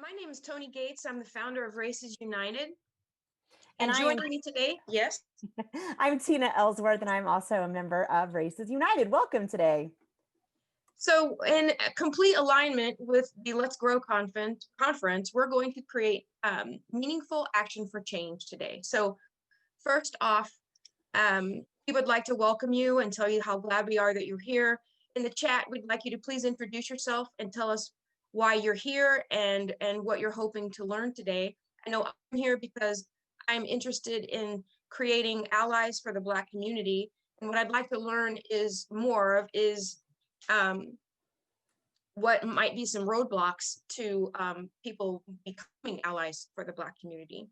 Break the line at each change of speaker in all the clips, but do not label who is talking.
My name is Toni Gates. I'm the founder of Races United.
And
And joining me today, yes.
I'm Tina Ellsworth, and I'm also a member of Races United. Welcome today.
So in complete alignment with the Let's Grow conference, we're going to create meaningful action for change today. So first off, we would like to welcome you and tell you how glad we are that you're here. In the chat, we'd like you to please introduce yourself and tell us why you're here and what you're hoping to learn today. I know I'm here because I'm interested in creating allies for the Black community. And what I'd like to learn is more of is what might be some roadblocks to people becoming allies for the Black community.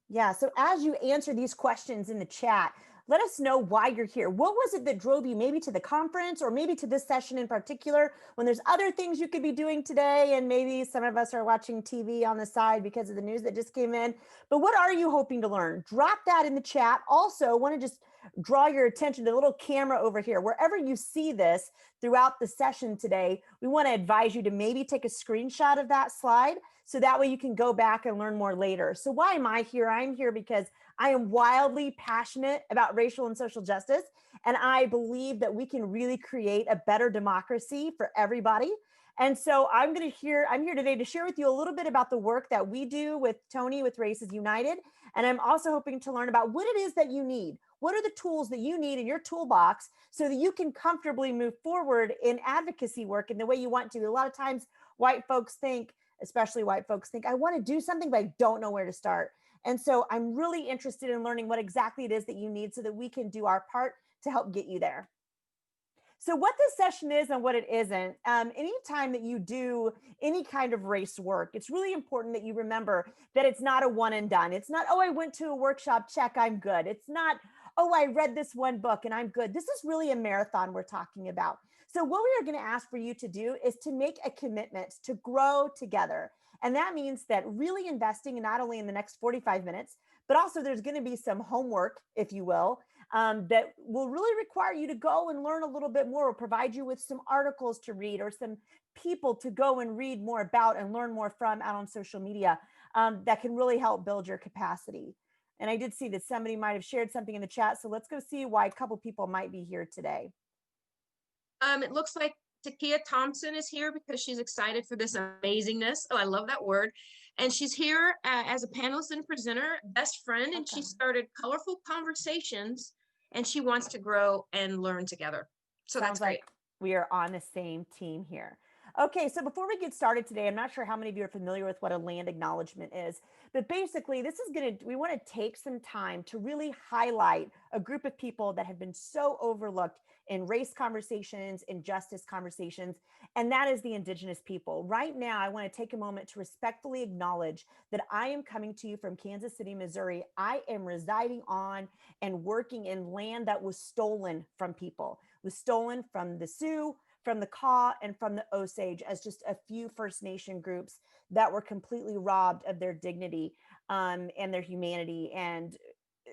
Yeah, so as you answer these questions in the chat, let us know why you're here. What was it that drove you maybe to the conference or maybe to this session in particular when there's other things you could be doing today, and maybe some of us are watching TV on the side because of the news that just came in. But what are you hoping to learn? Drop that in the chat. Also, want to just draw your attention to the little camera over here. Wherever you see this throughout the session today, we want to advise you to maybe take a screenshot of that slide so that way you can go back and learn more later. So why am I here? I'm here because I am wildly passionate about racial and social justice, and I believe that we can really create a better democracy for everybody. And so I'm here today to share with you a little bit about the work that we do with Toni with Races United. And I'm also hoping to learn about what it is that you need. What are the tools that you need in your toolbox so that you can comfortably move forward in advocacy work in the way you want to? A lot of times especially white folks think, I want to do something, but I don't know where to start. And so I'm really interested in learning what exactly it is that you need so that we can do our part to help get you there. So what this session is and what it isn't, anytime that you do any kind of race work, it's really important that you remember that it's not a one and done. It's not, oh, I went to a workshop, check, I'm good. It's not, oh, I read this one book and I'm good. This is really a marathon we're talking about. So what we are going to ask for you to do is to make a commitment to grow together. And that means that really investing in not only in the next 45 minutes, but also there's going to be some homework, if you will, that will really require you to go and learn a little bit more, or provide you with some articles to read or some people to go and read more about and learn more from out on social media that can really help build your capacity. And I did see that somebody might have shared something in the chat. So let's go see why a couple people might be here today.
It looks like Takia Thompson is here because she's excited for this amazingness. Oh, I love that word. And she's here as a panelist and presenter, best friend, and she started Colorful Conversations, and she wants to grow and learn together. So
Sounds
that's great.
like we are on the same team here. Okay, so before we get started today, I'm not sure how many of you are familiar with what a land acknowledgement is, but basically we want to take some time to really highlight a group of people that have been so overlooked in race conversations, in justice conversations, and that is the Indigenous people. Right now, I want to take a moment to respectfully acknowledge that I am coming to you from Kansas City, Missouri. I am residing on and working in land that was stolen from people. It was stolen from the Sioux, from the Kaw, and from the Osage, as just a few First Nation groups that were completely robbed of their dignity and their humanity and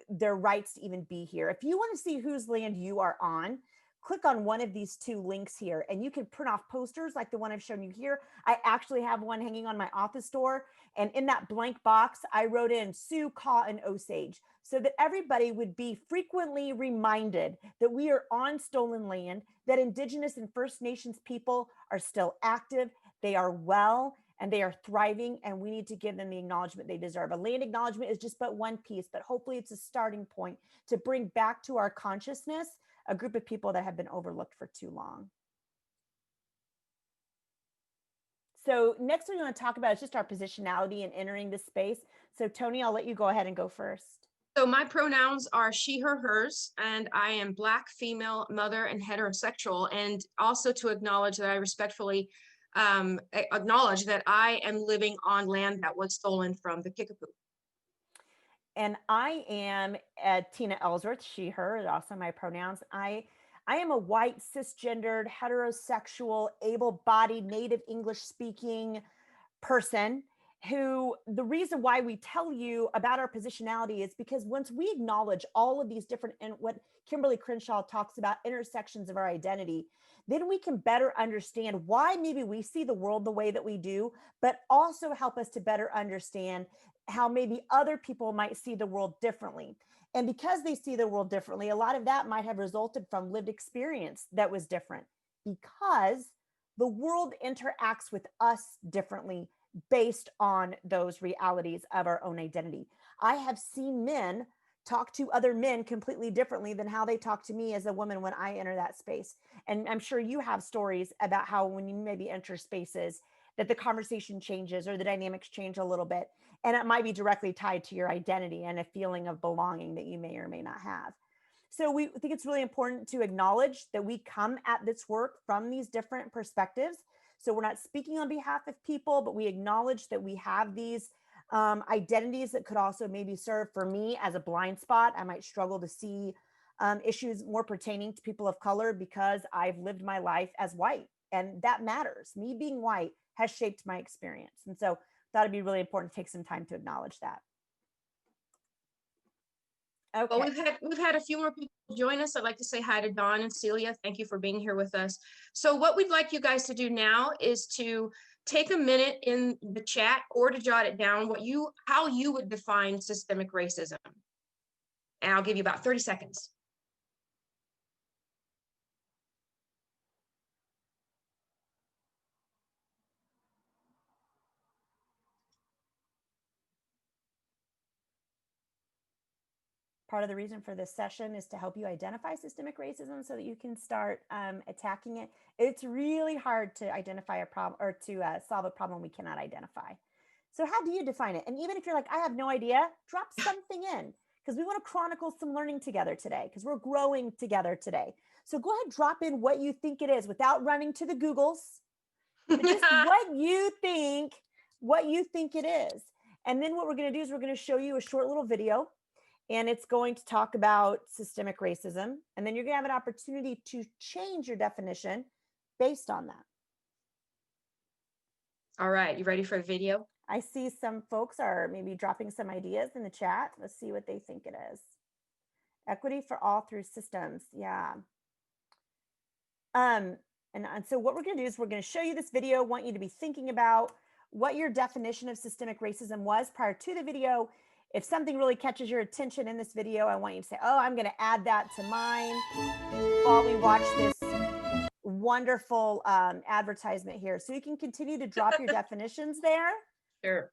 their rights to even be here. If you want to see whose land you are on, click on one of these two links here and you can print off posters like the one I've shown you here. I actually have one hanging on my office door, and in that blank box I wrote in Sioux, Kaw, and Osage so that everybody would be frequently reminded that we are on stolen land, that Indigenous and First Nations people are still active, they are well, and they are thriving, and we need to give them the acknowledgement they deserve. A land acknowledgement is just but one piece, but hopefully it's a starting point to bring back to our consciousness a group of people that have been overlooked for too long. So next we want to talk about is just our positionality in entering this space. So Toni, I'll let you go ahead and go first.
So my pronouns are she, her, hers, and I am Black, female, mother, and heterosexual. And also to acknowledge that I respectfully acknowledge that I am living on land that was stolen from the Kickapoo.
And I am Tina Ellsworth, she, her, also my pronouns. I am a white, cisgendered, heterosexual, able-bodied, native English-speaking person who, the reason why we tell you about our positionality is because once we acknowledge all of these different and what Kimberly Crenshaw talks about intersections of our identity, then we can better understand why maybe we see the world the way that we do, but also help us to better understand how maybe other people might see the world differently. And because they see the world differently, a lot of that might have resulted from lived experience that was different, because the world interacts with us differently based on those realities of our own identity. I have seen men talk to other men completely differently than how they talk to me as a woman when I enter that space. And I'm sure you have stories about how when you maybe enter spaces that the conversation changes or the dynamics change a little bit. And it might be directly tied to your identity and a feeling of belonging that you may or may not have. So we think it's really important to acknowledge that we come at this work from these different perspectives. So we're not speaking on behalf of people, but we acknowledge that we have these identities that could also maybe serve for me as a blind spot. I might struggle to see issues more pertaining to people of color because I've lived my life as white, and that matters. Me being white has shaped my experience. And so that would be really important to take some time to acknowledge that. Okay.
Well, we've had a few more people join us. I'd like to say hi to Dawn and Celia. Thank you for being here with us. So what we'd like you guys to do now is to take a minute in the chat or to jot it down how you would define systemic racism. And I'll give you about 30 seconds.
Part of the reason for this session is to help you identify systemic racism so that you can start attacking it. It's really hard to identify a problem or to solve a problem we cannot identify. So how do you define it? And even if you're like, I have no idea, drop something in, because we want to chronicle some learning together today, because we're growing together today. So go ahead, drop in what you think it is without running to the Googles, but just what you think it is. And then what we're going to do is we're going to show you a short little video, and it's going to talk about systemic racism. And then you're going to have an opportunity to change your definition based on that.
All right, you ready for the video?
I see some folks are maybe dropping some ideas in the chat. Let's see what they think it is. Equity for all through systems. Yeah. And so what we're going to do is we're going to show you this video. I want you to be thinking about what your definition of systemic racism was prior to the video. If something really catches your attention in this video, I want you to say, oh, I'm going to add that to mine while we watch this wonderful advertisement here. So you can continue to drop your definitions there.
Sure.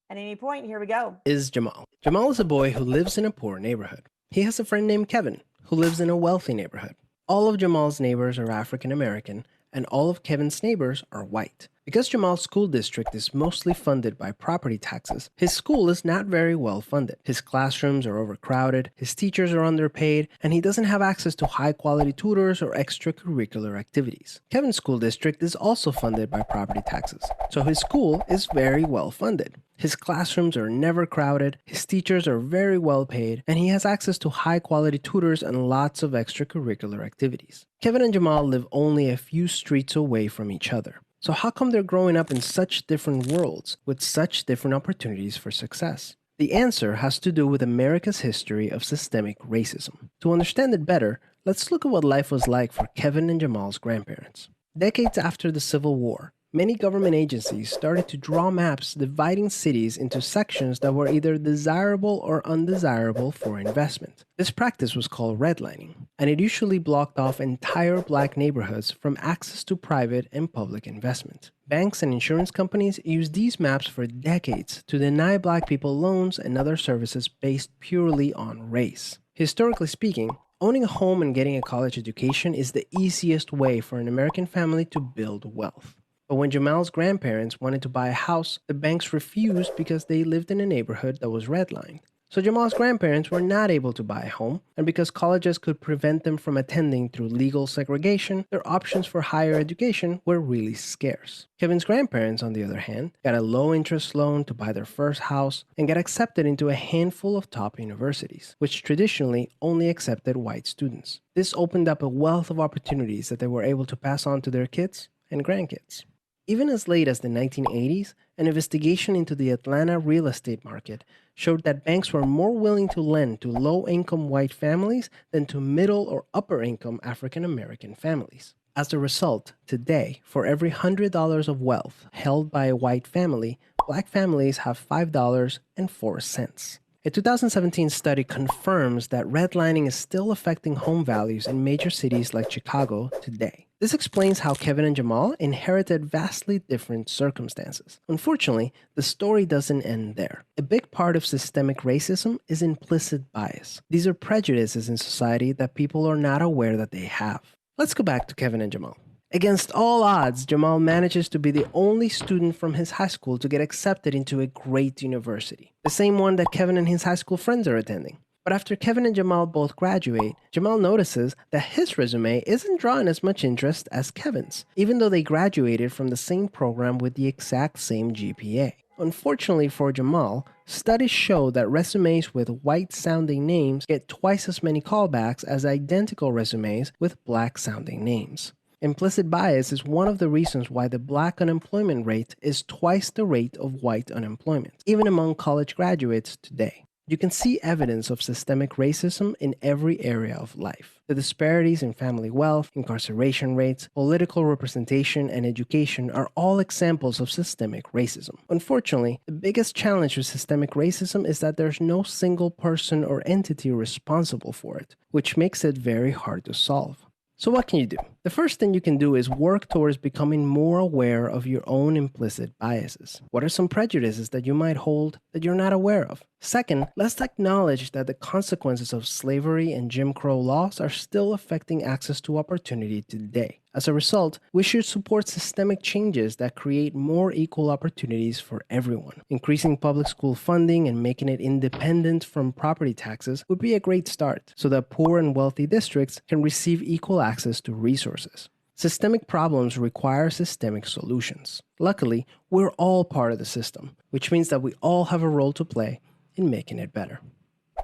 At any point, here we go.
Is Jamal. Jamal is a boy who lives in a poor neighborhood. He has a friend named Kevin who lives in a wealthy neighborhood. All of Jamal's neighbors are African American, and all of Kevin's neighbors are white. Because Jamal's school district is mostly funded by property taxes, his school is not very well funded. His classrooms are overcrowded, his teachers are underpaid, and he doesn't have access to high-quality tutors or extracurricular activities. Kevin's school district is also funded by property taxes, so his school is very well funded. His classrooms are never crowded, his teachers are very well paid, and he has access to high-quality tutors and lots of extracurricular activities. Kevin and Jamal live only a few streets away from each other. So how come they're growing up in such different worlds with such different opportunities for success? The answer has to do with America's history of systemic racism. To understand it better, let's look at what life was like for Kevin and Jamal's grandparents. Decades after the Civil War, many government agencies started to draw maps dividing cities into sections that were either desirable or undesirable for investment. This practice was called redlining, and it usually blocked off entire black neighborhoods from access to private and public investment. Banks and insurance companies used these maps for decades to deny black people loans and other services based purely on race. Historically speaking, owning a home and getting a college education is the easiest way for an American family to build wealth. But when Jamal's grandparents wanted to buy a house, the banks refused because they lived in a neighborhood that was redlined. So Jamal's grandparents were not able to buy a home, and because colleges could prevent them from attending through legal segregation, their options for higher education were really scarce. Kevin's grandparents, on the other hand, got a low-interest loan to buy their first house and got accepted into a handful of top universities, which traditionally only accepted white students. This opened up a wealth of opportunities that they were able to pass on to their kids and grandkids. Even as late as the 1980s, an investigation into the Atlanta real estate market showed that banks were more willing to lend to low-income white families than to middle or upper-income African American families. As a result, today, for every $100 of wealth held by a white family, Black families have $5.04. A 2017 study confirms that redlining is still affecting home values in major cities like Chicago today. This explains how Kevin and Jamal inherited vastly different circumstances. Unfortunately, the story doesn't end there. A big part of systemic racism is implicit bias. These are prejudices in society that people are not aware that they have. Let's go back to Kevin and Jamal. Against all odds, Jamal manages to be the only student from his high school to get accepted into a great university, the same one that Kevin and his high school friends are attending. But after Kevin and Jamal both graduate, Jamal notices that his resume isn't drawing as much interest as Kevin's, even though they graduated from the same program with the exact same GPA. Unfortunately for Jamal, studies show that resumes with white-sounding names get twice as many callbacks as identical resumes with black-sounding names. Implicit bias is one of the reasons why the Black unemployment rate is twice the rate of white unemployment, even among college graduates today. You can see evidence of systemic racism in every area of life. The disparities in family wealth, incarceration rates, political representation, and education are all examples of systemic racism. Unfortunately, the biggest challenge with systemic racism is that there's no single person or entity responsible for it, which makes it very hard to solve. So what can you do? The first thing you can do is work towards becoming more aware of your own implicit biases. What are some prejudices that you might hold that you're not aware of? Second, let's acknowledge that the consequences of slavery and Jim Crow laws are still affecting access to opportunity today. As a result, we should support systemic changes that create more equal opportunities for everyone. Increasing public school funding and making it independent from property taxes would be a great start, so that poor and wealthy districts can receive equal access to resources. Systemic problems require systemic solutions. Luckily, we're all part of the system, which means that we all have a role to play in making it better.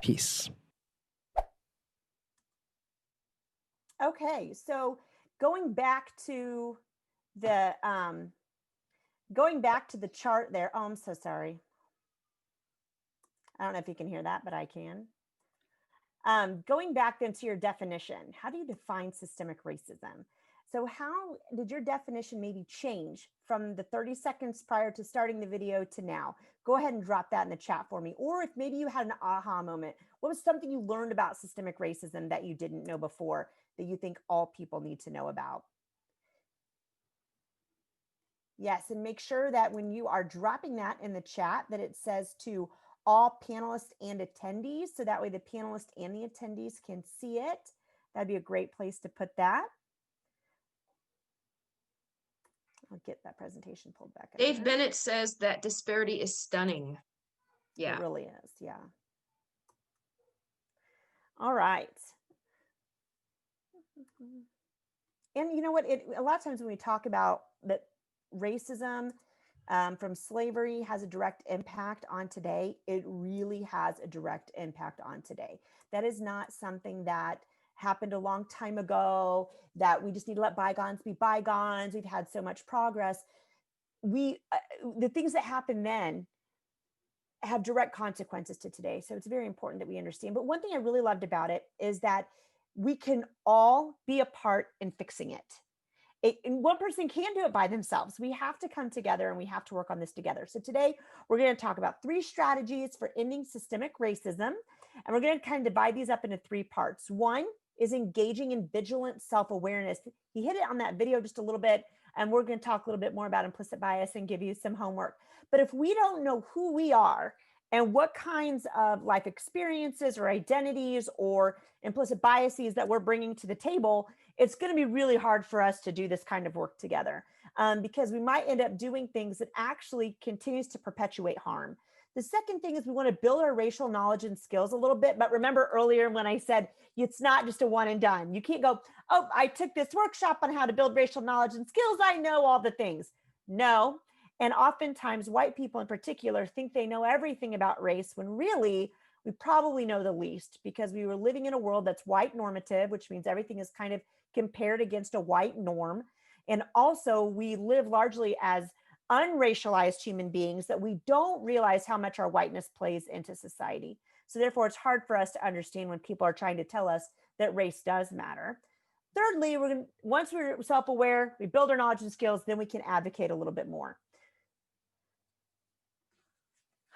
Peace.
Okay, so going back to the chart there. Oh, I'm so sorry. I don't know if you can hear that, but I can. Going back then to your definition, how do you define systemic racism? So how did your definition maybe change from the 30 seconds prior to starting the video to now? Go ahead and drop that in the chat for me. Or if maybe you had an aha moment, what was something you learned about systemic racism that you didn't know before that you think all people need to know about? Yes, and make sure that when you are dropping that in the chat that it says to all panelists and attendees, so that way the panelists and the attendees can see it. That'd be a great place to put that. I'll get that presentation pulled back up.
Dave Bennett says that disparity is stunning. Yeah.
It really is, yeah. All right. And you know what, a lot of times when we talk about that racism from slavery has a direct impact on today, it really has a direct impact on today. That is not something that happened a long time ago, that we just need to let bygones be bygones. We've had so much progress. The things that happened then have direct consequences to today. So it's very important that we understand. But one thing I really loved about it is that we can all be a part in fixing it. And one person can't do it by themselves. We have to come together and we have to work on this together. So today we're going to talk about 3 strategies for ending systemic racism. And we're going to kind of divide these up into 3 parts. One is engaging in vigilant self-awareness. He hit it on that video just a little bit, and we're going to talk a little bit more about implicit bias and give you some homework. But if we don't know who we are and what kinds of life experiences or identities or implicit biases that we're bringing to the table, it's going to be really hard for us to do this kind of work together because we might end up doing things that actually continues to perpetuate harm. The second thing is we want to build our racial knowledge and skills a little bit. But remember earlier when I said it's not just a one and done. You can't go, oh, I took this workshop on how to build racial knowledge and skills. I know all the things. No. And oftentimes white people in particular think they know everything about race when really we probably know the least, because we were living in a world that's white normative, which means everything is kind of compared against a white norm. And also we live largely as unracialized human beings that we don't realize how much our whiteness plays into society. So therefore, it's hard for us to understand when people are trying to tell us that race does matter. Thirdly, once we're self-aware, we build our knowledge and skills, then we can advocate a little bit more.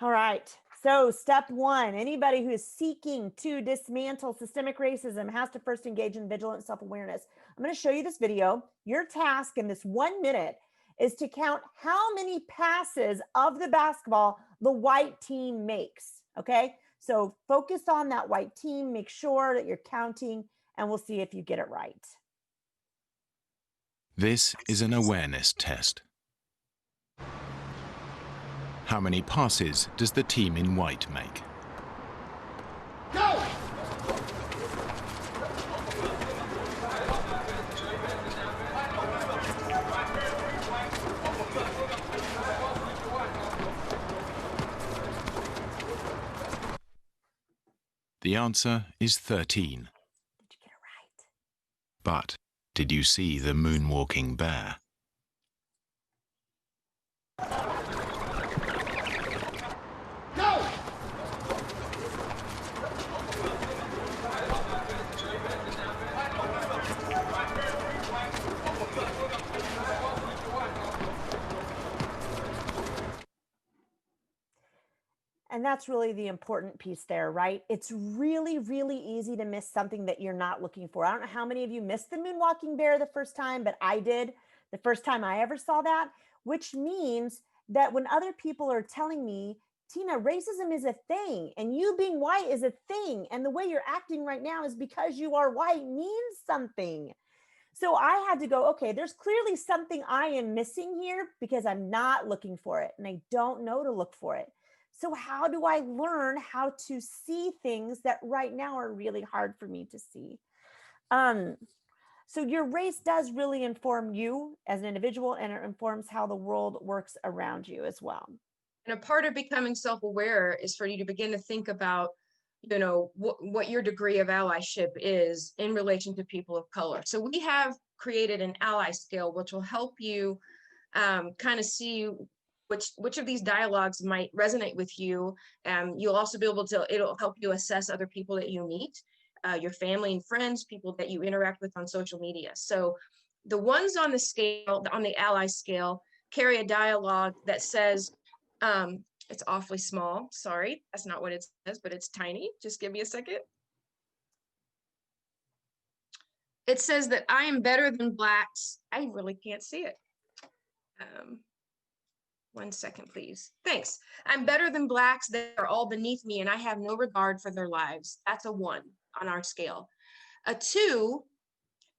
All right. So step one, anybody who is seeking to dismantle systemic racism has to first engage in vigilant self-awareness. I'm going to show you this video. Your task in this 1 minute is to count how many passes of the basketball the white team makes. Okay. So focus on that white team, make sure that you're counting, and we'll see if you get it right.
This is an awareness test. How many passes does the team in white make?
Go!
The answer is 13.
Did you get it right?
But did you see the moonwalking bear?
Go!
And that's really the important piece there, right? It's really, really easy to miss something that you're not looking for. I don't know how many of you missed the moonwalking bear the first time, but I did the first time I ever saw that, which means that when other people are telling me, Tina, racism is a thing and you being white is a thing, and the way you're acting right now is because you are white, means something. So I had to go, okay, there's clearly something I am missing here because I'm not looking for it and I don't know to look for it. So how do I learn how to see things that right now are really hard for me to see? So your race does really inform you as an individual, and it informs how the world works around you as well.
And a part of becoming self-aware is for you to begin to think about, you know, what your degree of allyship is in relation to people of color. So we have created an ally scale, which will help you kind of see which of these dialogues might resonate with you. You'll also be able to, it'll help you assess other people that you meet, your family and friends, people that you interact with on social media. So the ones on the scale, on the ally scale, carry a dialogue that says, it's awfully small. Sorry, that's not what it says, but it's tiny. Just give me a second. It says that I am better than blacks. I really can't see it. 1 second, please. Thanks. I'm better than blacks. They're all beneath me and I have no regard for their lives. That's a 1 on our scale. A 2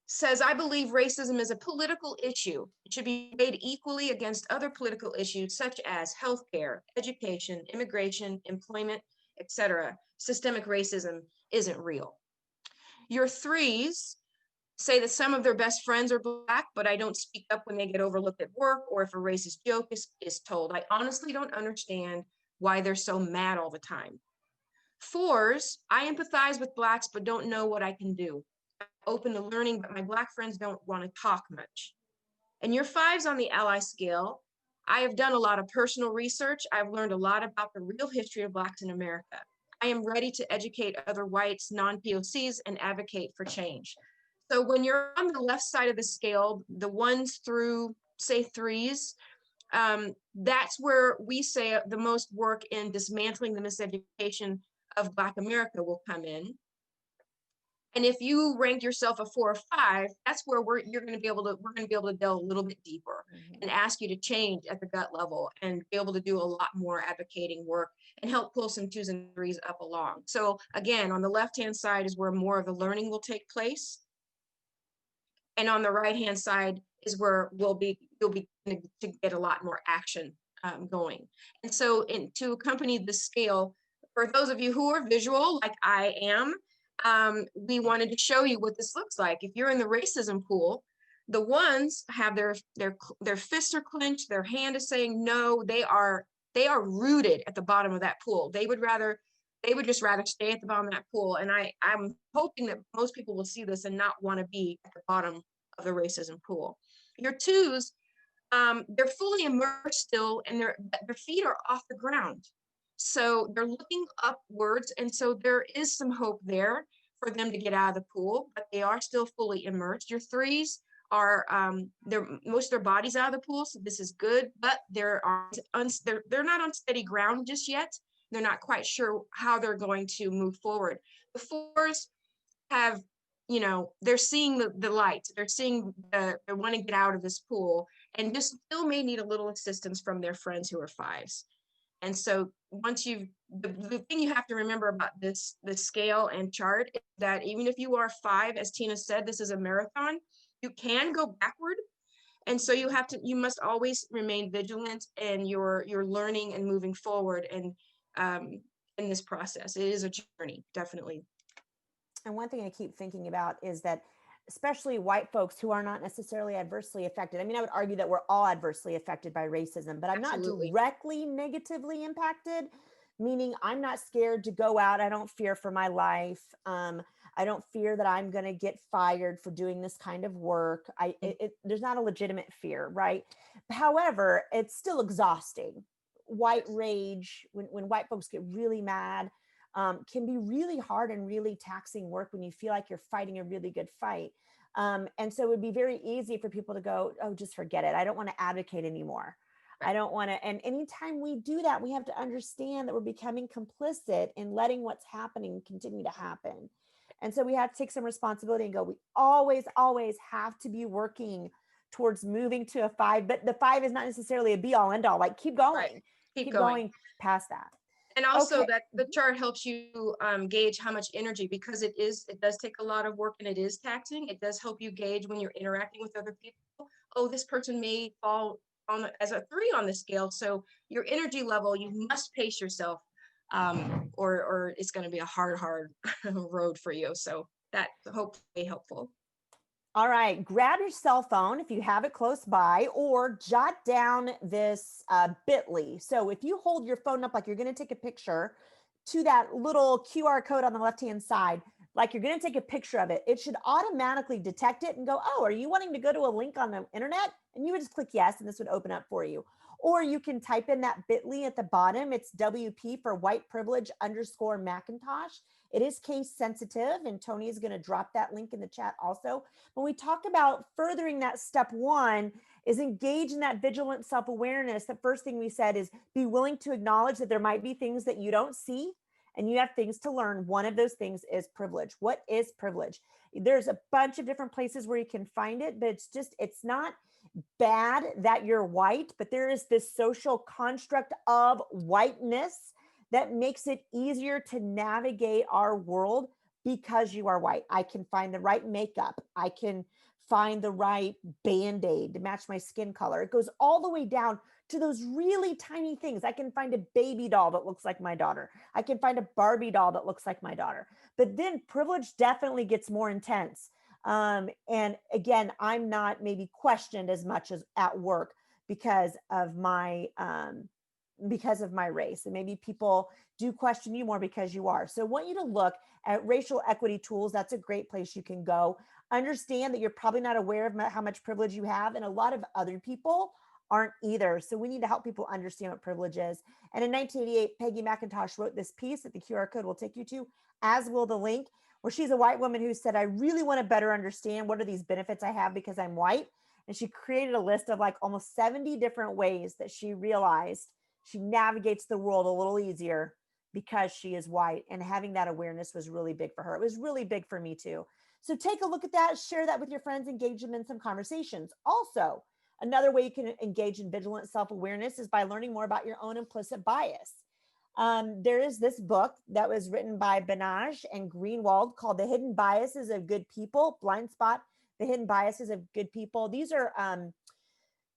says, I believe racism is a political issue. It should be weighed equally against other political issues such as healthcare, education, immigration, employment, etc. Systemic racism isn't real. Your 3s say that some of their best friends are black, but I don't speak up when they get overlooked at work or if a racist joke is told. I honestly don't understand why they're so mad all the time. 4s, I empathize with blacks, but don't know what I can do. I'm open to learning, but my black friends don't want to talk much. And your 5s on the ally scale, I have done a lot of personal research. I've learned a lot about the real history of blacks in America. I am ready to educate other whites, non-POCs, and advocate for change. So when you're on the left side of the scale, the 1s through, say, 3s, that's where we say the most work in dismantling the miseducation of Black America will come in. And if you rank yourself a 4 or 5, that's where we're going to be able to delve a little bit deeper and ask you to change at the gut level and be able to do a lot more advocating work and help pull some 2s and 3s up along. So again, on the left-hand side is where more of the learning will take place. And on the right-hand side is where you'll be to get a lot more action going. And so to accompany the scale, for those of you who are visual, like I am, we wanted to show you what this looks like. If you're in the racism pool, the 1s have their fists are clenched, their hand is saying no, they are rooted at the bottom of that pool. They would just rather stay at the bottom of that pool. And I'm hoping that most people will see this and not want to be at the bottom of the racism pool. Your twos, they're fully immersed still, and their feet are off the ground. So they're looking upwards, and so there is some hope there for them to get out of the pool, but they are still fully immersed. Your threes are most of their bodies out of the pool, so this is good, but they're not on steady ground just yet. They're not quite sure how they're going to move forward. The fours have, they're seeing the light. They're seeing they want to get out of this pool, and just still may need a little assistance from their friends who are fives. And so once the thing you have to remember about this scale and chart is that even if you are five, as Tina said, this is a marathon, you can go backward. And so you must always remain vigilant in your learning and moving forward. And in this process, it is a journey, definitely.
And one thing I keep thinking about is that especially white folks who are not necessarily adversely affected. I mean, I would argue that we're all adversely affected by racism, but I'm
Absolutely.
not directly negatively impacted, meaning I'm not scared to go out. I don't fear for my life. I don't fear that I'm going to get fired for doing this kind of work. There's not a legitimate fear, right? However, it's still exhausting. White rage, when white folks get really mad, can be really hard and really taxing work when you feel like you're fighting a really good fight. And so it would be very easy for people to go, oh, just forget it. I don't want to advocate anymore. I don't want to. And anytime we do that, we have to understand that we're becoming complicit in letting what's happening continue to happen. And so we have to take some responsibility and go, we always, always have to be working towards moving to a five, but the five is not necessarily a be all end all. Like keep going,
right.
keep going past that.
And also
Okay.
that the chart helps you gauge how much energy, because it does take a lot of work and it is taxing. It does help you gauge when you're interacting with other people. Oh, this person may fall on as a 3 on the scale. So your energy level, you must pace yourself, or it's going to be a hard road for you. So that hopefully helpful.
All right, grab your cell phone if you have it close by, or jot down this bit.ly. So if you hold your phone up like you're going to take a picture to that little QR code on the left-hand side, like you're going to take a picture of it, it should automatically detect it and go, oh, are you wanting to go to a link on the internet? And you would just click yes, and this would open up for you. Or you can type in that bit.ly at the bottom. It's WP for white privilege _ Macintosh. It is case sensitive, and Toni is going to drop that link in the chat also. When we talk about furthering that step 1 is engage in that vigilant self-awareness. The first thing we said is be willing to acknowledge that there might be things that you don't see and you have things to learn. One of those things is privilege. What is privilege? There's a bunch of different places where you can find it, but it's not bad that you're white, but there is this social construct of whiteness that makes it easier to navigate our world because you are white. I can find the right makeup. I can find the right Band-Aid to match my skin color. It goes all the way down to those really tiny things. I can find a baby doll that looks like my daughter. I can find a Barbie doll that looks like my daughter. But then privilege definitely gets more intense. And again, I'm not maybe questioned as much as at work because of my race. And maybe people do question you more because you are. So I want you to look at racial equity tools. That's a great place you can go. Understand that you're probably not aware of how much privilege you have, and a lot of other people aren't either. So we need to help people understand what privilege is. And in 1988, Peggy McIntosh wrote this piece that the QR code will take you to, as will the link, where she's a white woman who said, I really want to better understand what are these benefits I have because I'm white. And she created a list of like almost 70 different ways that she realized she navigates the world a little easier because she is white. And having that awareness was really big for her. It was really big for me too. So take a look at that, share that with your friends, engage them in some conversations. Also, another way you can engage in vigilant self-awareness is by learning more about your own implicit bias. There is this book that was written by Benaj and Greenwald called The Hidden Biases of Good People, Blind Spot, The Hidden Biases of Good People. These are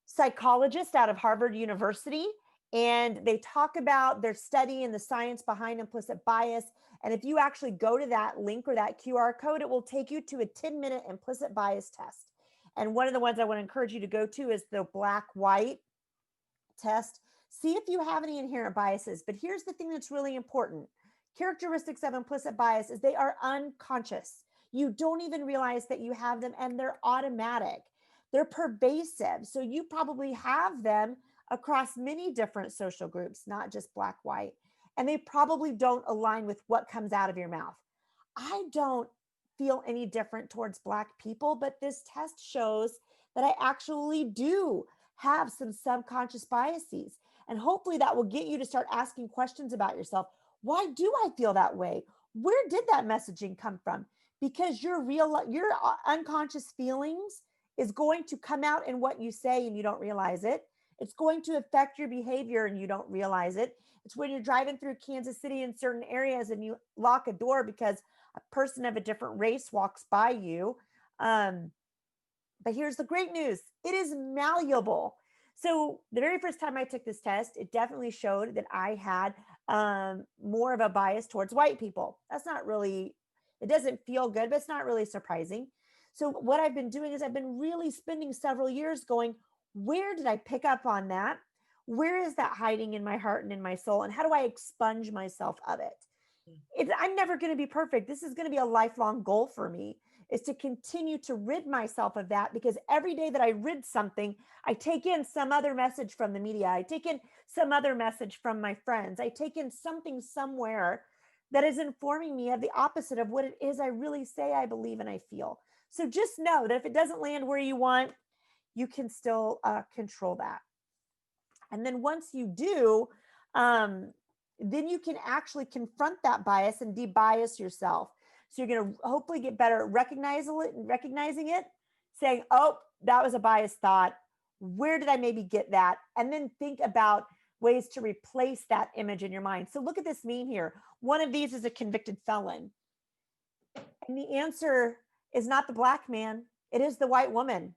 psychologists out of Harvard University, and they talk about their study and the science behind implicit bias. And if you actually go to that link or that QR code, it will take you to a 10-minute implicit bias test. And one of the ones I want to encourage you to go to is the black-white test. See if you have any inherent biases. But here's the thing that's really important. Characteristics of implicit bias is they are unconscious. You don't even realize that you have them, and they're automatic. They're pervasive. So you probably have them across many different social groups, not just Black, white, and they probably don't align with what comes out of your mouth. I don't feel any different towards Black people, but this test shows that I actually do have some subconscious biases. And hopefully that will get you to start asking questions about yourself. Why do I feel that way? Where did that messaging come from? Because your unconscious feelings is going to come out in what you say and you don't realize it. It's going to affect your behavior and you don't realize it. It's when you're driving through Kansas City in certain areas and you lock a door because a person of a different race walks by you. But here's the great news. It is malleable. So the very first time I took this test, it definitely showed that I had more of a bias towards white people. That's not really, it doesn't feel good, but it's not really surprising. So what I've been doing is I've been really spending several years going, where did I pick up on that? Where is that hiding in my heart and in my soul? And how do I expunge myself of it? I'm never going to be perfect. This is going to be a lifelong goal for me, is to continue to rid myself of that, because every day that I rid something, I take in some other message from the media. I take in some other message from my friends. I take in something somewhere that is informing me of the opposite of what it is I really say I believe and I feel. So just know that if it doesn't land where you want, you can still control that. And then once you do, then you can actually confront that bias and de-bias yourself. So you're going to hopefully get better at recognizing it, saying, oh, that was a biased thought. Where did I maybe get that? And then think about ways to replace that image in your mind. So look at this meme here. One of these is a convicted felon. And the answer is not the Black man. It is the white woman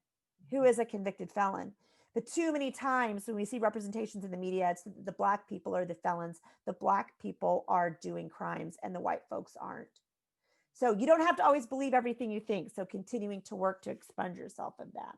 who is a convicted felon. But too many times when we see representations in the media, it's the Black people are the felons. The Black people are doing crimes and the white folks aren't. So you don't have to always believe everything you think. So continuing to work to expunge yourself of that.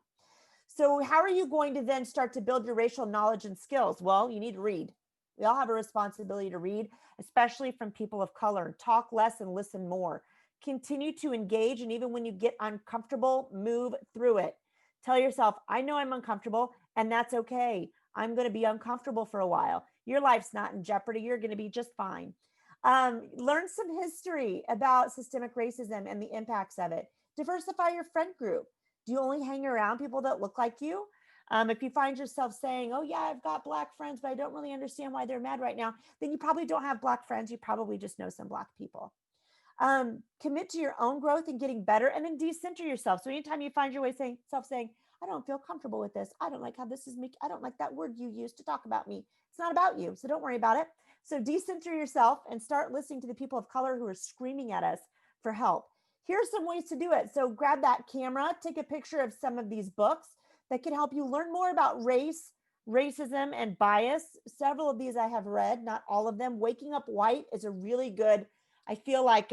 So how are you going to then start to build your racial knowledge and skills? Well, you need to read. We all have a responsibility to read, especially from people of color. Talk less and listen more. Continue to engage. And even when you get uncomfortable, move through it. Tell yourself, I know I'm uncomfortable, and that's okay. I'm going to be uncomfortable for a while. Your life's not in jeopardy. You're going to be just fine. Learn some history about systemic racism and the impacts of it. Diversify your friend group. Do you only hang around people that look like you? If you find yourself saying, oh yeah, I've got Black friends, but I don't really understand why they're mad right now, then you probably don't have Black friends. You probably just know some Black people. Commit to your own growth and getting better, and then decenter yourself. So anytime you find yourself saying, I don't feel comfortable with this. I don't like how this is I don't like that word you used to talk about me. It's not about you. So don't worry about it. So decenter yourself and start listening to the people of color who are screaming at us for help. Here's some ways to do it. So grab that camera, take a picture of some of these books that can help you learn more about race, racism, and bias. Several of these I have read, not all of them. Waking Up White is a really good, I feel like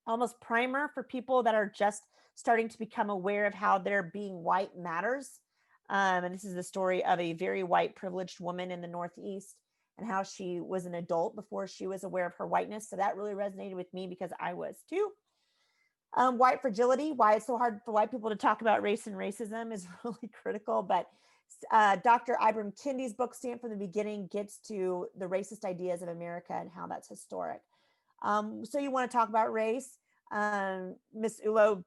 almost primer for people that are just starting to become aware of how their being white matters. And this is the story of a very white privileged woman in the Northeast and how she was an adult before she was aware of her whiteness. So that really resonated with me because I was too. White fragility, why it's so hard for white people to talk about race and racism is really critical. But Dr. Ibram Kendi's book, Stand from the Beginning, gets to the racist ideas of America and how that's historic. So you want to talk about race. Miss Ulo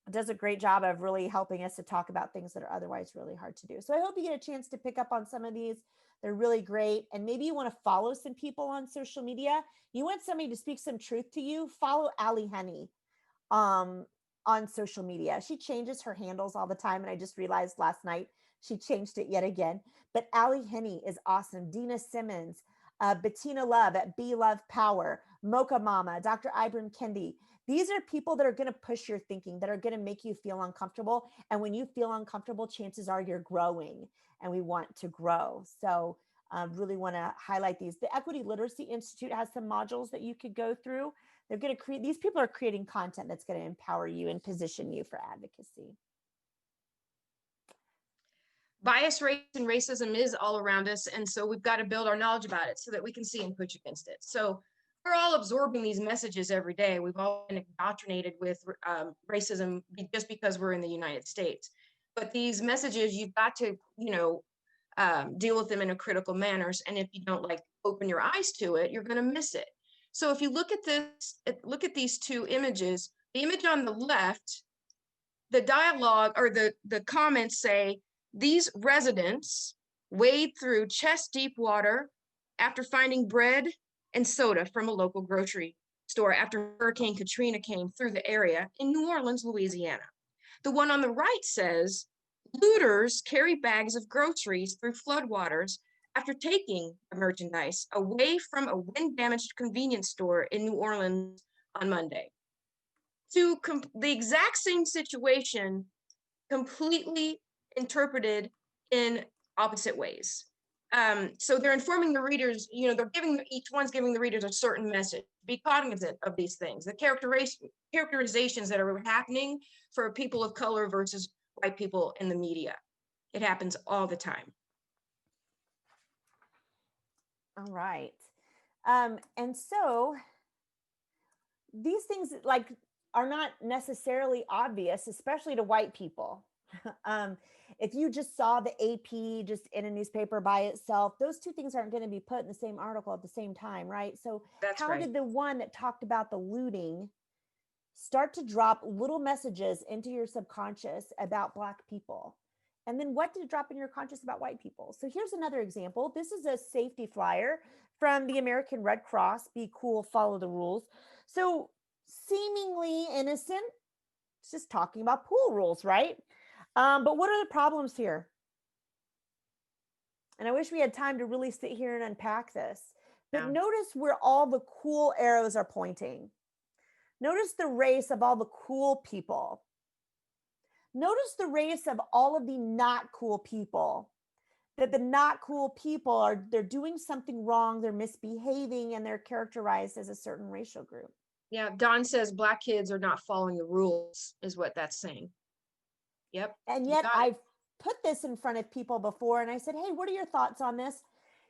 does a great job of really helping us to talk about things that are otherwise really hard to do. So I hope you get a chance to pick up on some of these. They're really great. And maybe you want to follow some people on social media. You want somebody to speak some truth to you, follow Allie Henny on social media. She changes her handles all the time. And I just realized last night she changed it yet again. But Allie Henny is awesome. Dina Simmons, Bettina Love at Be Love Power, Mocha Mama, Dr. Ibram Kendi. These are people that are going to push your thinking, that are going to make you feel uncomfortable. And when you feel uncomfortable, chances are you're growing, and we want to grow. So really want to highlight these. The Equity Literacy Institute has some modules that you could go through. They're going to create, these people are creating content that's going to empower you and position you for advocacy.
Bias, race, and racism is all around us. And so we've got to build our knowledge about it so that we can see and push against it. So we're all absorbing these messages every day. We've all been indoctrinated with racism just because we're in the United States. But these messages, you've got to, deal with them in a critical manner. And if you don't like open your eyes to it, you're going to miss it. So if you look at this, look at these two images, the image on the left, the dialogue or the comments say, these residents wade through chest deep water after finding bread and soda from a local grocery store after Hurricane Katrina came through the area in New Orleans, Louisiana. The one on the right says, looters carry bags of groceries through floodwaters after taking the merchandise away from a wind-damaged convenience store in New Orleans on Monday. To the exact same situation, completely interpreted in opposite ways. So they're informing the readers, they're each one's giving the readers a certain message. Be cognizant of these things, the characterizations that are happening for people of color versus white people in the media. It happens all the time.
All right. And so these things are not necessarily obvious, especially to white people. If you just saw the AP just in a newspaper by itself, those two things aren't going to be put in the same article at the same time, right? So
That's
how
right.
did the one that talked about the looting start to drop little messages into your subconscious about Black people? And then what did it drop in your conscious about white people? So here's another example. This is a safety flyer from the American Red Cross. Be cool, follow the rules. So seemingly innocent, it's just talking about pool rules, right? But what are the problems here? And I wish we had time to really sit here and unpack this. But
Yeah.
notice where all the cool arrows are pointing. Notice the race of all the cool people. Notice the race of all of the not cool people. That the not cool people they're doing something wrong, they're misbehaving, and they're characterized as a certain racial group.
Yeah, Don says Black kids are not following the rules, is what that's saying. Yep.
And yet I've put this in front of people before and I said, hey, what are your thoughts on this?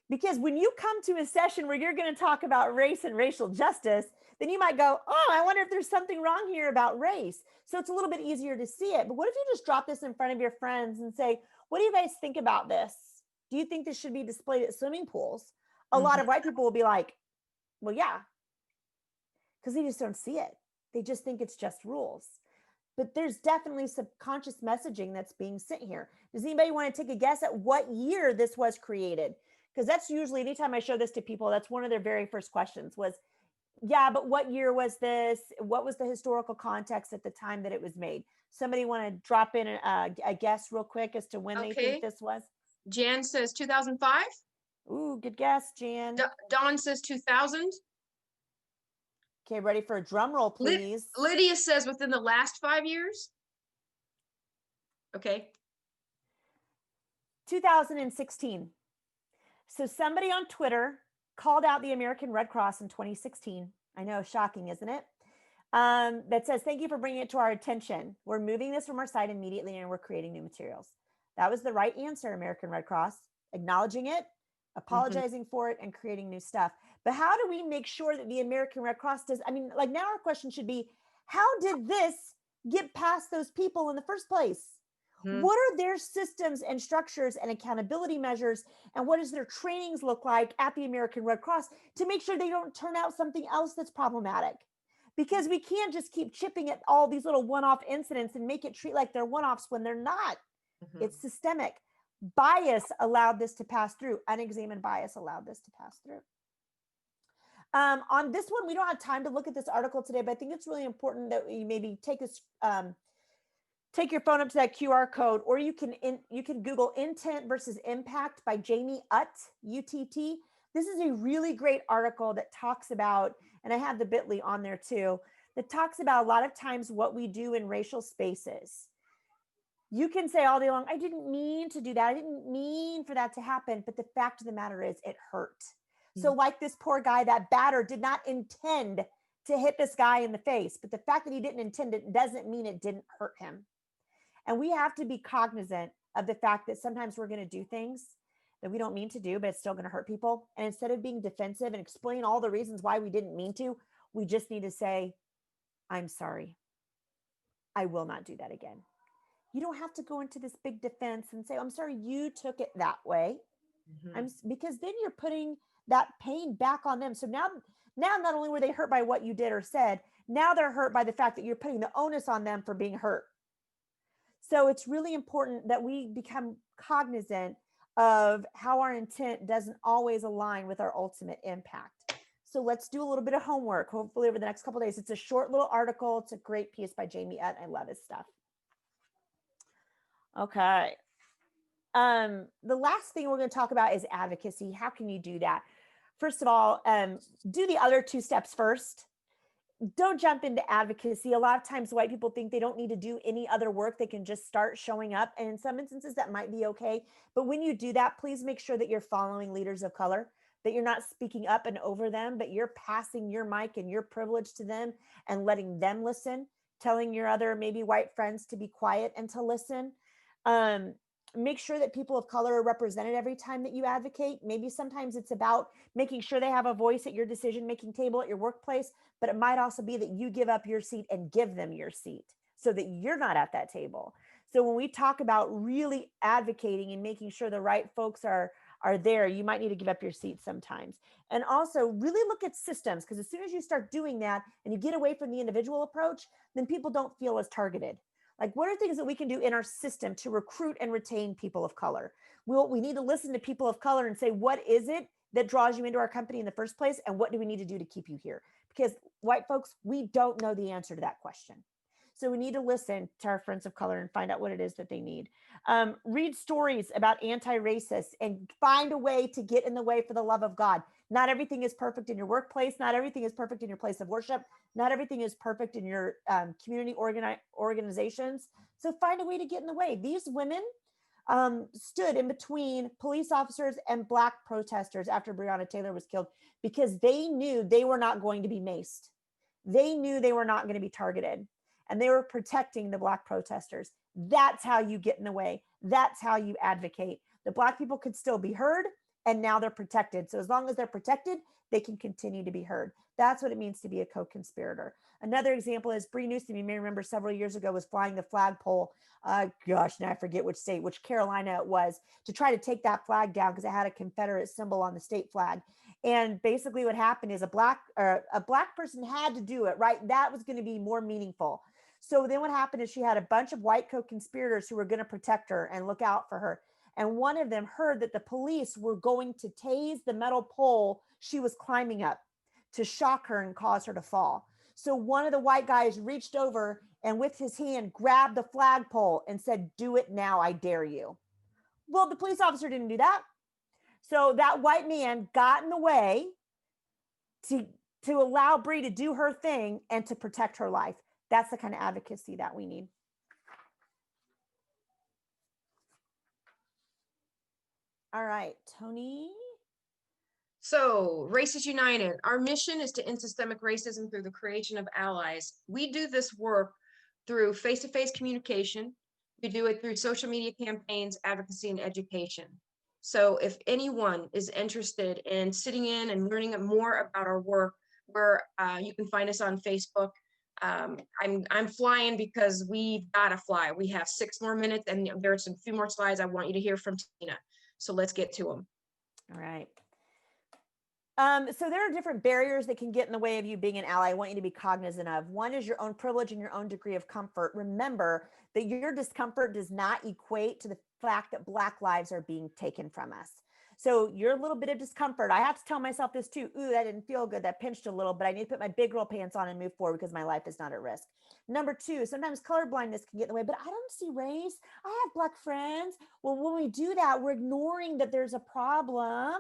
Because when you come to a session where you're going to talk about race and racial justice, then you might go, oh, I wonder if there's something wrong here about race. So it's a little bit easier to see it. But what if you just drop this in front of your friends and say, what do you guys think about this? Do you think this should be displayed at swimming pools? A lot of white people will be like, well, yeah, because they just don't see it. They just think it's just rules. But there's definitely subconscious messaging that's being sent here. Does anybody want to take a guess at what year this was created? Because that's usually, anytime I show this to people, that's one of their very first questions was, yeah, but what year was this? What was the historical context at the time that it was made? Somebody want to drop in a guess real quick as to when they think this was?
Jan says 2005.
Ooh, good guess, Jan.
Dawn says 2000.
Okay, ready for a drum roll, please.
Lydia says within the last 5 years. Okay.
2016. So somebody on Twitter called out the American Red Cross in 2016. I know, shocking, isn't it? That says, thank you for bringing it to our attention. We're moving this from our site immediately and we're creating new materials. That was the right answer, American Red Cross. Acknowledging it, apologizing for it, and creating new stuff. But how do we make sure that the American Red Cross does? I mean, like now our question should be, how did this get past those people in the first place? What are their systems and structures and accountability measures? And what does their trainings look like at the American Red Cross to make sure they don't turn out something else that's problematic? Because we can't just keep chipping at all these little one-off incidents and make it treat like they're one-offs when they're not. It's systemic. Bias allowed this to pass through. Unexamined bias allowed this to pass through. On this one, we don't have time to look at this article today, but I think it's really important that you maybe take this, take your phone up to that QR code, or you can Google Intent versus Impact by Jamie Utt, UTT. This is a really great article that talks about, and I have the bit.ly on there too, that talks about a lot of times what we do in racial spaces. You can say all day long, I didn't mean to do that. I didn't mean for that to happen. But the fact of the matter is it hurt. So like this poor guy, that batter did not intend to hit this guy in the face. But the fact that he didn't intend it doesn't mean it didn't hurt him. And we have to be cognizant of the fact that sometimes we're going to do things that we don't mean to do, but it's still going to hurt people. And instead of being defensive and explain all the reasons why we didn't mean to, we just need to say, I'm sorry. I will not do that again. You don't have to go into this big defense and say, I'm sorry you took it that way. Because then you're putting that pain back on them. So now not only were they hurt by what you did or said, now they're hurt by the fact that you're putting the onus on them for being hurt. So it's really important that we become cognizant of how our intent doesn't always align with our ultimate impact. So let's do a little bit of homework, hopefully over the next couple of days. It's a short little article. It's a great piece by Jamie Utt. I love his stuff. Okay. The last thing we're going to talk about is advocacy. How can you do that? First of all, do the other two steps first. Don't jump into advocacy. A lot of times white people think they don't need to do any other work. They can just start showing up. And in some instances that might be okay. But when you do that, please make sure that you're following leaders of color, that you're not speaking up and over them, but you're passing your mic and your privilege to them and letting them listen, telling your other maybe white friends to be quiet and to listen. Make sure that people of color are represented every time that you advocate. Maybe sometimes it's about making sure they have a voice at your decision-making table at your workplace, but it might also be that you give up your seat and give them your seat so that you're not at that table. So when we talk about really advocating and making sure the right folks are there, you might need to give up your seat sometimes. And also really look at systems, because as soon as you start doing that and you get away from the individual approach, then people don't feel as targeted. Like, what are things that we can do in our system to recruit and retain people of color? We need to listen to people of color and say, what is it that draws you into our company in the first place? And what do we need to do to keep you here? Because white folks, we don't know the answer to that question. So we need to listen to our friends of color and find out what it is that they need. Read stories about anti-racists and find a way to get in the way for the love of God. Not everything is perfect in your workplace. Not everything is perfect in your place of worship. Not everything is perfect in your community organizations. So find a way to get in the way. These women stood in between police officers and Black protesters after Breonna Taylor was killed because they knew they were not going to be maced. They knew they were not going to be targeted, and they were protecting the Black protesters. That's how you get in the way. That's how you advocate. The Black people could still be heard, and now they're protected. So as long as they're protected, they can continue to be heard. That's what it means to be a co-conspirator. Another example is Bree Newsom, you may remember several years ago, was flying the flagpole. Now I forget which state, which Carolina it was, to try to take that flag down because it had a Confederate symbol on the state flag. And basically what happened is a black person had to do it, right? That was going to be more meaningful. So then what happened is she had a bunch of white co-conspirators who were going to protect her and look out for her. And one of them heard that the police were going to tase the metal pole she was climbing up to shock her and cause her to fall. So one of the white guys reached over and with his hand grabbed the flagpole and said, "Do it now, I dare you." Well, the police officer didn't do that. So that white man got in the way to allow Bree to do her thing and to protect her life. That's the kind of advocacy that we need. All right, Toni.
So, Races United, our mission is to end systemic racism through the creation of allies. We do this work through face-to-face communication. We do it through social media campaigns, advocacy, and education. So if anyone is interested in sitting in and learning more about our work, you can find us on Facebook. I'm flying because we've got to fly. We have 6 more minutes and there's a few more slides I want you to hear from Tina. So let's get to them.
All right. So there are different barriers that can get in the way of you being an ally. I want you to be cognizant of. One is your own privilege and your own degree of comfort. Remember that your discomfort does not equate to the fact that Black lives are being taken from us. So your little bit of discomfort, I have to tell myself this too. Ooh, that didn't feel good. That pinched a little, but I need to put my big girl pants on and move forward because my life is not at risk. Number 2, sometimes colorblindness can get in the way, but I don't see race. I have Black friends. Well, when we do that, we're ignoring that there's a problem,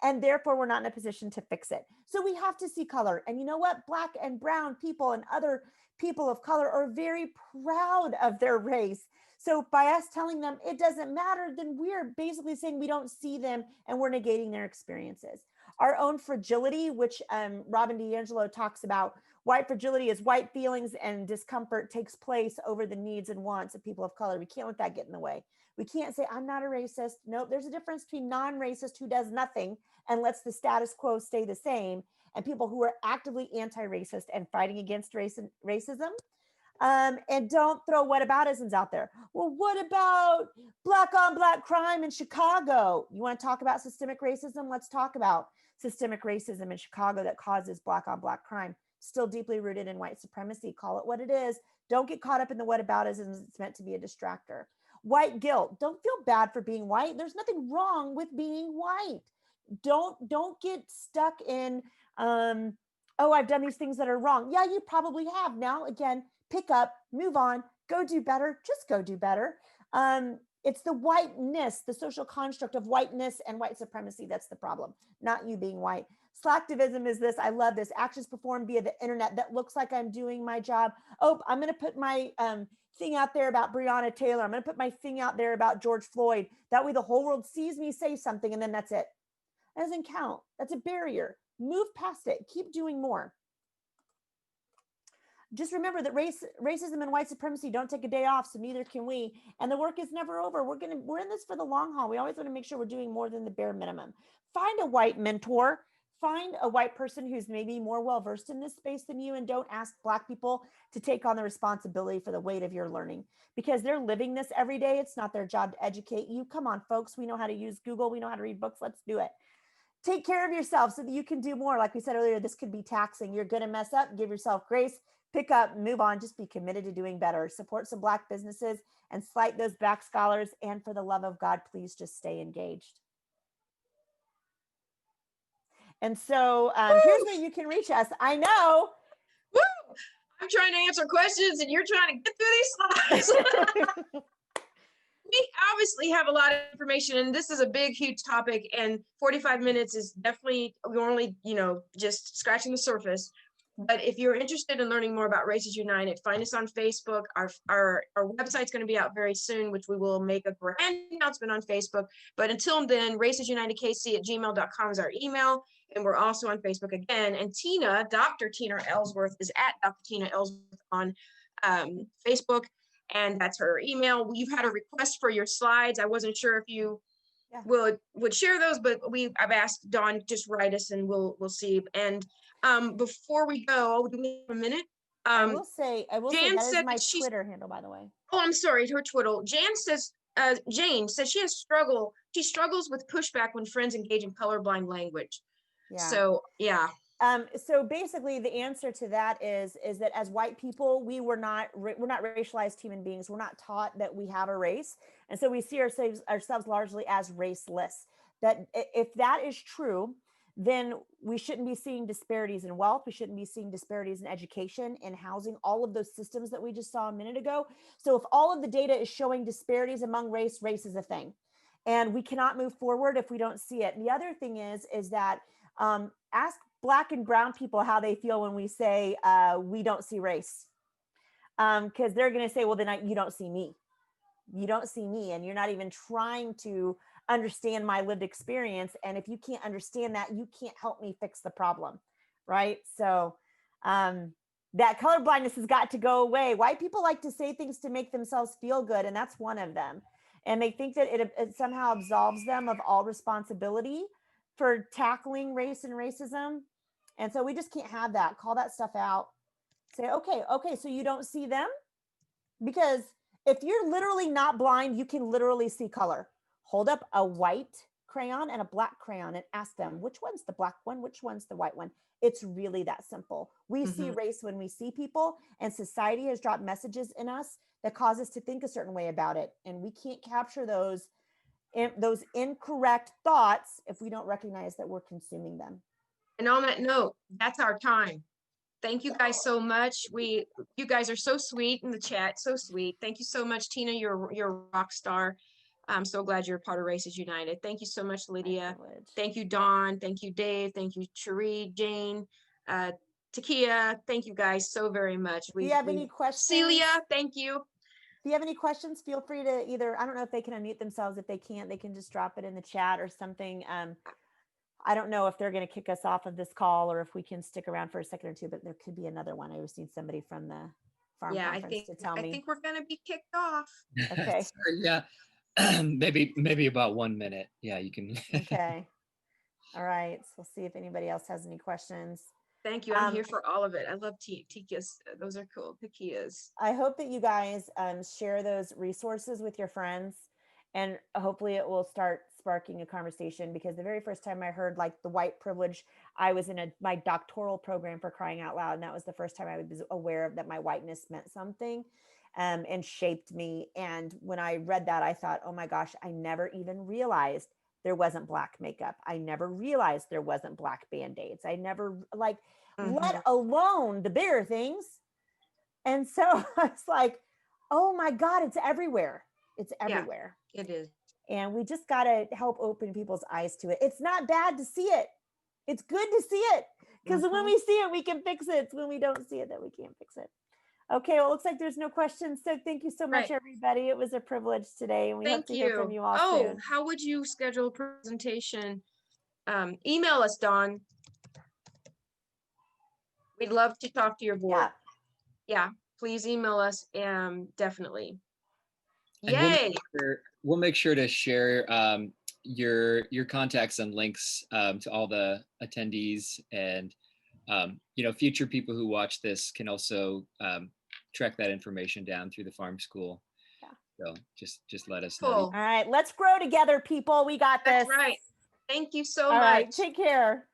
and therefore we're not in a position to fix it. So we have to see color. And you know what? Black and brown people and other people of color are very proud of their race. So by us telling them it doesn't matter, then we're basically saying we don't see them and we're negating their experiences. Our own fragility, which Robin DiAngelo talks about, White fragility is white feelings and discomfort takes place over the needs and wants of people of color. We can't let that get in the way. We can't say, I'm not a racist. Nope. There's a difference between non-racist who does nothing and lets the status quo stay the same, and people who are actively anti-racist and fighting against racism. And don't throw whataboutisms out there. Well, what about black on black crime in Chicago? You want to talk about systemic racism? Let's talk about systemic racism in Chicago that causes black on black crime. Still deeply rooted in white supremacy. Call it what it is. Don't get caught up in the whataboutisms. It's meant to be a distractor. White guilt. Don't feel bad for being white. There's nothing wrong with being white. Don't get stuck in, oh, I've done these things that are wrong. Yeah, you probably have. Now, again, pick up, move on, go do better, just go do better. It's the whiteness, the social construct of whiteness and white supremacy that's the problem, not you being white. Slacktivism is this, I love this, actions performed via the internet that looks like I'm doing my job. Oh, I'm gonna put my thing out there about Breonna Taylor. I'm gonna put my thing out there about George Floyd. That way the whole world sees me say something and then that's it. That doesn't count, that's a barrier. Move past it, keep doing more. Just remember that racism and white supremacy don't take a day off, so neither can we. And the work is never over. We're in this for the long haul. We always want to make sure we're doing more than the bare minimum. Find a white mentor. Find a white person who's maybe more well-versed in this space than you, and don't ask Black people to take on the responsibility for the weight of your learning, because they're living this every day. It's not their job to educate you. Come on, folks. We know how to use Google. We know how to read books. Let's do it. Take care of yourself so that you can do more. Like we said earlier, this could be taxing. You're going to mess up. Give yourself grace. Pick up, move on, just be committed to doing better. Support some Black businesses and cite those Black scholars. And for the love of God, please just stay engaged. And so here's where you can reach us. I know.
Woo! I'm trying to answer questions and you're trying to get through these slides. We obviously have a lot of information, and this is a big, huge topic, and 45 minutes is definitely, we're only, just scratching the surface. But if you're interested in learning more about Races United, find us on Facebook. Our website's going to be out very soon, which we will make a grand announcement on Facebook. But until then, racesunited@gmail.com is our email. And we're also on Facebook again. And Tina, Dr. Tina Ellsworth, is at Dr. Tina Ellsworth on Facebook. And that's her email. You've had a request for your slides. I wasn't sure if you would share those, but I've asked Dawn, just write us and we'll see. And before we go, do we have a minute?
I will say
Jan
that is
said
my
that
Twitter handle, by the way.
Oh, I'm sorry, her Twitter. Jane says she struggles with pushback when friends engage in colorblind language.
Yeah.
So yeah.
So basically the answer to that is that as white people, we're not racialized human beings. We're not taught that we have a race. And so we see ourselves largely as raceless. That if that is true, then we shouldn't be seeing disparities in wealth. We shouldn't be seeing disparities in education, in housing, all of those systems that we just saw a minute ago. So if all of the data is showing disparities among race is a thing. And we cannot move forward if we don't see it. And the other thing is that ask Black and brown people how they feel when we say we don't see race, because they're going to say, well, then you don't see me. You don't see me, and you're not even trying to understand my lived experience. And if you can't understand that, you can't help me fix the problem, right? So that colorblindness has got to go away. White people like to say things to make themselves feel good, and that's one of them. And they think that it somehow absolves them of all responsibility for tackling race and racism. And so we just can't have that. Call that stuff out. Say, okay, so you don't see them? Because if you're literally not blind, you can literally see color. Hold up a white crayon and a Black crayon and ask them, which one's the Black one? Which one's the white one? It's really that simple. We see race when we see people, and society has dropped messages in us that cause us to think a certain way about it. And we can't capture those incorrect thoughts if we don't recognize that we're consuming them.
And on that note, that's our time. Thank you guys so much. You guys are so sweet in the chat, so sweet. Thank you so much, Tina. You're a rock star. I'm so glad you're a part of Races United. Thank you so much, Lydia. Thank you, Dawn. Thank you, Dave. Thank you, Cherie, Jane, Takia. Thank you guys so very much.
Do you have any questions?
Celia, thank you.
If you have any questions, feel free to either, I don't know if they can unmute themselves. If they can't, they can just drop it in the chat or something. I don't know if they're going to kick us off of this call or if we can stick around for a second or two, but there could be another one. I just need somebody from the farm
Yeah,
conference to tell
I
me.
think we're gonna be kicked off.
Okay.
Sorry, yeah. maybe about 1 minute. Yeah, you can.
Okay. All right. So we'll see if anybody else has any questions.
Thank you. I'm here for all of it. I love tikias. Those are cool. Takias.
I hope that you guys share those resources with your friends, and hopefully it will start sparking a conversation, because the very first time I heard like the white privilege, I was in my doctoral program, for crying out loud. And that was the first time I was aware of that my whiteness meant something and shaped me. And when I read that, I thought, oh my gosh, I never even realized there wasn't black makeup. I never realized there wasn't black band-aids. I never let alone the bigger things. And so I was like, oh my God, it's everywhere. It's everywhere.
Yeah, it is.
And we just got to help open people's eyes to it. It's not bad to see it. It's good to see it, because when we see it, we can fix it. It's when we don't see it that we can't fix it. Okay, well, it looks like there's no questions. So thank you so much, everybody. It was a privilege today, and we hope to hear from you all soon.
How would you schedule a presentation? Email us, Dawn. We'd love to talk to your board. Yeah, please email us. Definitely. Yay!
We'll make sure to share your contacts and links to all the attendees, and future people who watch this can also track that information down through the farm school. So just let us know.
All right, let's grow together, people. We got this.
That's right. Thank you so much.
All right, take care.